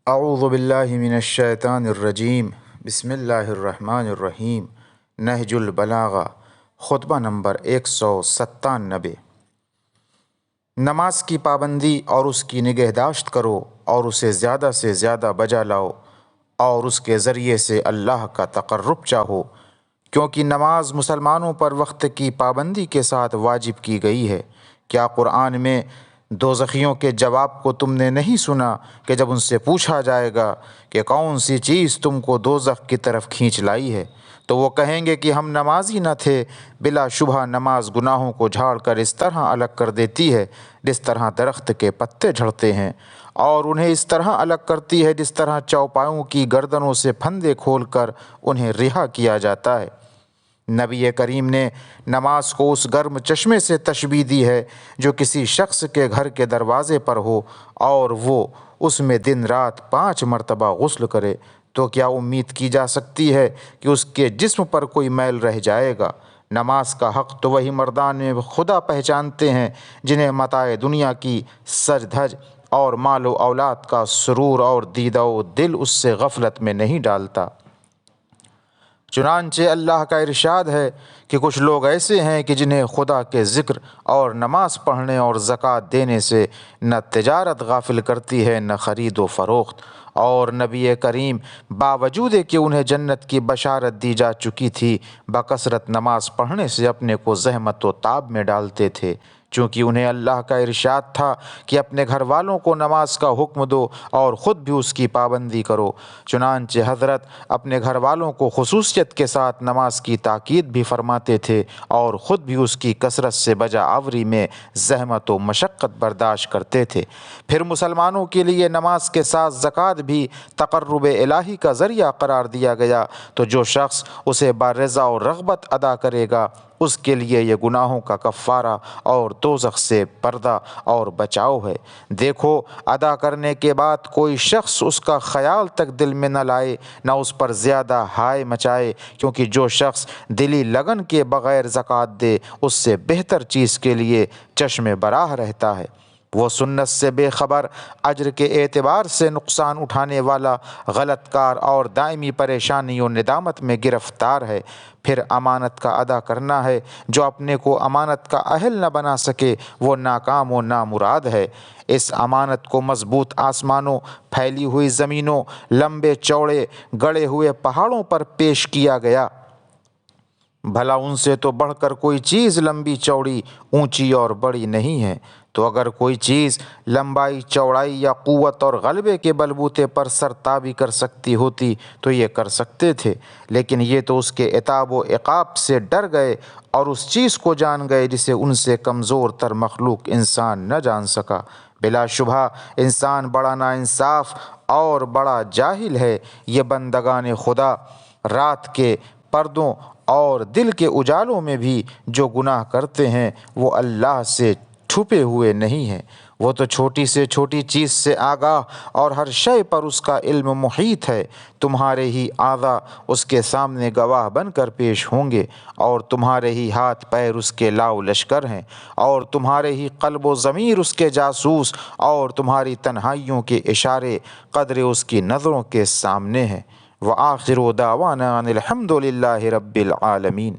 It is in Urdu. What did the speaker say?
اعوذ باللہ من الشیطان الرجیم بسم اللہ الرحمن الرحیم نہج البلاغہ خطبہ نمبر 197۔ نماز کی پابندی اور اس کی نگہداشت کرو اور اسے زیادہ سے زیادہ بجا لاؤ اور اس کے ذریعے سے اللہ کا تقرب چاہو، کیونکہ نماز مسلمانوں پر وقت کی پابندی کے ساتھ واجب کی گئی ہے۔ کیا قرآن میں دوزخیوں کے جواب کو تم نے نہیں سنا کہ جب ان سے پوچھا جائے گا کہ کون سی چیز تم کو دوزخ کی طرف کھینچ لائی ہے، تو وہ کہیں گے کہ ہم نمازی نہ تھے۔ بلا شبہ نماز گناہوں کو جھاڑ کر اس طرح الگ کر دیتی ہے جس طرح درخت کے پتے جھڑتے ہیں، اور انہیں اس طرح الگ کرتی ہے جس طرح چوپایوں کی گردنوں سے پھندے کھول کر انہیں رہا کیا جاتا ہے۔ نبی کریم نے نماز کو اس گرم چشمے سے تشبیہ دی ہے جو کسی شخص کے گھر کے دروازے پر ہو اور وہ اس میں دن رات 5 مرتبہ غسل کرے، تو کیا امید کی جا سکتی ہے کہ اس کے جسم پر کوئی میل رہ جائے گا؟ نماز کا حق تو وہی مردان خدا پہچانتے ہیں جنہیں متاع دنیا کی سج دھج اور مال و اولاد کا سرور اور دیدہ و دل اس سے غفلت میں نہیں ڈالتا۔ چنانچہ اللہ کا ارشاد ہے کہ کچھ لوگ ایسے ہیں کہ جنہیں خدا کے ذکر اور نماز پڑھنے اور زکوٰۃ دینے سے نہ تجارت غافل کرتی ہے نہ خرید و فروخت، اور نبی کریم باوجود کہ انہیں جنت کی بشارت دی جا چکی تھی بکثرت نماز پڑھنے سے اپنے کو زحمت و تعب میں ڈالتے تھے، چونکہ انہیں اللہ کا ارشاد تھا کہ اپنے گھر والوں کو نماز کا حکم دو اور خود بھی اس کی پابندی کرو۔ چنانچہ حضرت اپنے گھر والوں کو خصوصیت کے ساتھ نماز کی تاکید بھی فرماتے تھے اور خود بھی اس کی کثرت سے بجا آوری میں زحمت و مشقت برداشت کرتے تھے۔ پھر مسلمانوں کے لیے نماز کے ساتھ زکوٰۃ بھی تقرب الہی کا ذریعہ قرار دیا گیا، تو جو شخص اسے برضا و رغبت ادا کرے گا اس کے لیے یہ گناہوں کا کفارہ اور دوزخ سے پردہ اور بچاؤ ہے۔ دیکھو، ادا کرنے کے بعد کوئی شخص اس کا خیال تک دل میں نہ لائے، نہ اس پر زیادہ ہائے مچائے، کیونکہ جو شخص دلی لگن کے بغیر زکوٰۃ دے اس سے بہتر چیز کے لیے چشم براہ رہتا ہے۔ وہ سنت سے بے خبر، اجر کے اعتبار سے نقصان اٹھانے والا، غلط کار اور دائمی پریشانی و ندامت میں گرفتار ہے۔ پھر امانت کا ادا کرنا ہے۔ جو اپنے کو امانت کا اہل نہ بنا سکے وہ ناکام و نامراد ہے۔ اس امانت کو مضبوط آسمانوں، پھیلی ہوئی زمینوں، لمبے چوڑے گڑے ہوئے پہاڑوں پر پیش کیا گیا۔ بھلا ان سے تو بڑھ کر کوئی چیز لمبی چوڑی، اونچی اور بڑی نہیں ہے، تو اگر کوئی چیز لمبائی، چوڑائی یا قوت اور غلبے کے بلبوتے پر سرتابی کر سکتی ہوتی تو یہ کر سکتے تھے، لیکن یہ تو اس کے عتاب و عقاب سے ڈر گئے اور اس چیز کو جان گئے جسے ان سے کمزور تر مخلوق انسان نہ جان سکا۔ بلا شبہ انسان بڑا ناانصاف اور بڑا جاہل ہے۔ یہ بندگان خدا رات کے پردوں اور دل کے اجالوں میں بھی جو گناہ کرتے ہیں وہ اللہ سے چھپے ہوئے نہیں ہیں۔ وہ تو چھوٹی سے چھوٹی چیز سے آگاہ اور ہر شے پر اس کا علم محیط ہے۔ تمہارے ہی اعضاء اس کے سامنے گواہ بن کر پیش ہوں گے، اور تمہارے ہی ہاتھ پیر اس کے لاؤ لشکر ہیں، اور تمہارے ہی قلب و ضمیر اس کے جاسوس، اور تمہاری تنہائیوں کے اشارے قدر اس کی نظروں کے سامنے ہیں۔ وآخر دعوانا ان الحمد للہ رب العالمین۔